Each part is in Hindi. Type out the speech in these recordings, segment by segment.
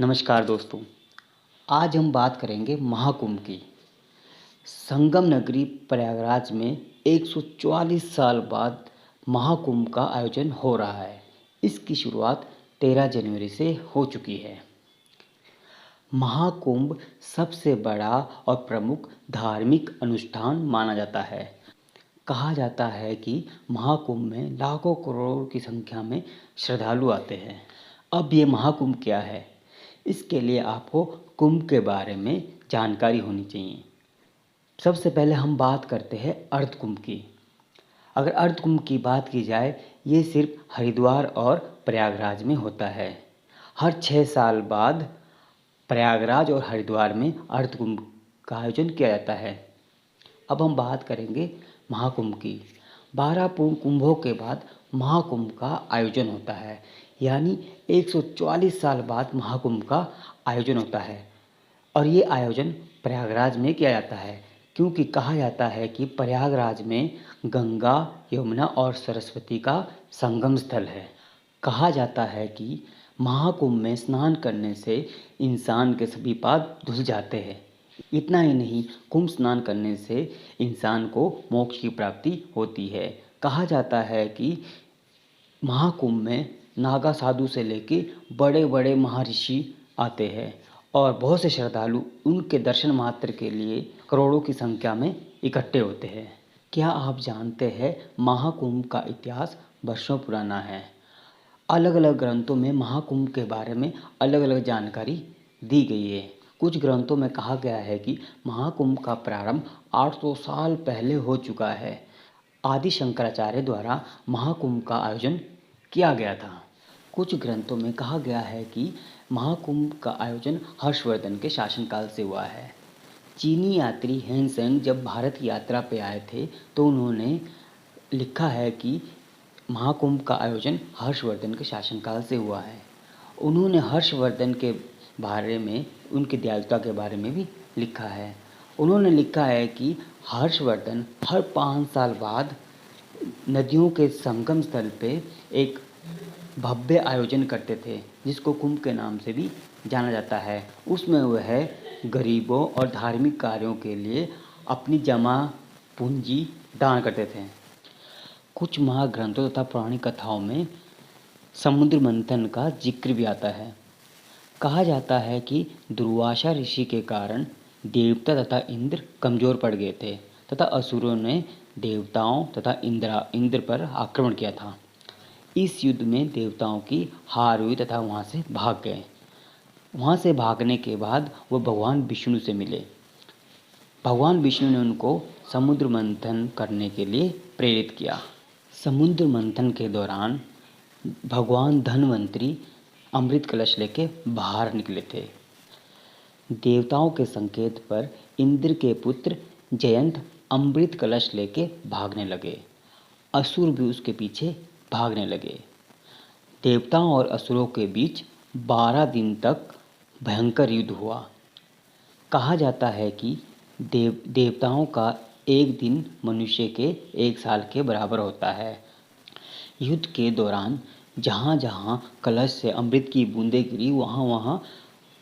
नमस्कार दोस्तों। आज हम बात करेंगे महाकुंभ की। संगम नगरी प्रयागराज में 144 साल बाद महाकुंभ का आयोजन हो रहा है। इसकी शुरुआत 13 जनवरी से हो चुकी है। महाकुंभ सबसे बड़ा और प्रमुख धार्मिक अनुष्ठान माना जाता है। कहा जाता है कि महाकुंभ में लाखों करोड़ों की संख्या में श्रद्धालु आते हैं। अब ये महाकुंभ क्या है, इसके लिए आपको कुंभ के बारे में जानकारी होनी चाहिए। सबसे पहले हम बात करते हैं अर्धकुंभ की। अगर अर्धकुंभ की बात की जाए, ये सिर्फ हरिद्वार और प्रयागराज में होता है। हर 6 साल बाद प्रयागराज और हरिद्वार में अर्धकुंभ का आयोजन किया जाता है। अब हम बात करेंगे महाकुंभ की। 12 पूर्ण कुंभों के बाद महाकुंभ का आयोजन होता है, यानी 144 साल बाद महाकुंभ का आयोजन होता है। और ये आयोजन प्रयागराज में किया जाता है, क्योंकि कहा जाता है कि प्रयागराज में गंगा, यमुना और सरस्वती का संगम स्थल है। कहा जाता है कि महाकुंभ में स्नान करने से इंसान के सभी पाप धुल जाते हैं। इतना ही नहीं, कुंभ स्नान करने से इंसान को मोक्ष की प्राप्ति होती है। कहा जाता है कि महाकुंभ में नागा साधु से लेके बड़े बड़े महर्षि आते हैं और बहुत से श्रद्धालु उनके दर्शन मात्र के लिए करोड़ों की संख्या में इकट्ठे होते हैं। क्या आप जानते हैं, महाकुंभ का इतिहास वर्षों पुराना है। अलग अलग ग्रंथों में महाकुंभ के बारे में अलग अलग जानकारी दी गई है। कुछ ग्रंथों में कहा गया है कि महाकुंभ का प्रारंभ 800 साल पहले हो चुका है। आदि शंकराचार्य द्वारा महाकुंभ का आयोजन किया गया था। कुछ ग्रंथों में कहा गया है कि महाकुंभ का आयोजन हर्षवर्धन के शासनकाल से हुआ है। चीनी यात्री हेनसेंग जब भारत की यात्रा पे आए थे तो उन्होंने लिखा है कि महाकुंभ का आयोजन हर्षवर्धन के शासनकाल से हुआ है। उन्होंने हर्षवर्धन के बारे में, उनकी दयालुता के बारे में भी लिखा है। उन्होंने लिखा है कि हर्षवर्धन हर 5 साल बाद नदियों के संगम स्थल पे एक भव्य आयोजन करते थे, जिसको कुंभ के नाम से भी जाना जाता है। उसमें वह गरीबों और धार्मिक कार्यों के लिए अपनी जमा पूंजी दान करते थे। कुछ महाग्रंथों तथा पौराणिक कथाओं में समुद्र मंथन का जिक्र भी आता है। कहा जाता है कि दुर्वासा ऋषि के कारण देवता तथा इंद्र कमज़ोर पड़ गए थे तथा असुरों ने देवताओं तथा इंद्र पर आक्रमण किया था। इस युद्ध में देवताओं की हार हुई तथा वहाँ से भाग गए। वहाँ से भागने के बाद वो भगवान विष्णु से मिले। भगवान विष्णु ने उनको समुद्र मंथन करने के लिए प्रेरित किया। समुद्र मंथन के दौरान भगवान धन्वंतरी अमृत कलश लेके बाहर निकले थे। देवताओं के संकेत पर इंद्र के पुत्र जयंत अमृत कलश लेके भागने लगे। असुर भी उसके पीछे भागने लगे। देवताओं और असुरों के बीच 12 दिन तक भयंकर युद्ध हुआ। कहा जाता है कि देवताओं का एक दिन मनुष्य के 1 साल के बराबर होता है। युद्ध के दौरान जहाँ जहाँ कलश से अमृत की बूंदें गिरी, वहाँ वहाँ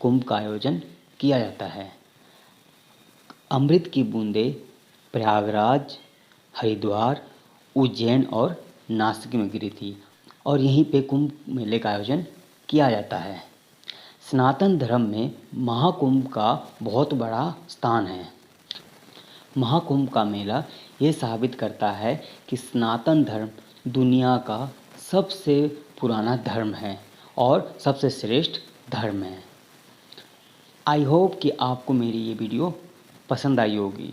कुंभ का आयोजन किया जाता है। अमृत की बूंदें प्रयागराज, हरिद्वार, उज्जैन और नासिक में गिरी थी और यहीं पे कुंभ मेले का आयोजन किया जाता है। सनातन धर्म में महाकुंभ का बहुत बड़ा स्थान है। महाकुंभ का मेला ये साबित करता है कि सनातन धर्म दुनिया का सबसे पुराना धर्म है और सबसे श्रेष्ठ धर्म है। आई होप कि आपको मेरी ये वीडियो पसंद आई होगी।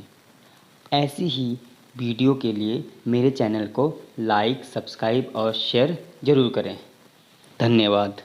ऐसी ही वीडियो के लिए मेरे चैनल को लाइक, सब्सक्राइब और शेयर ज़रूर करें। धन्यवाद।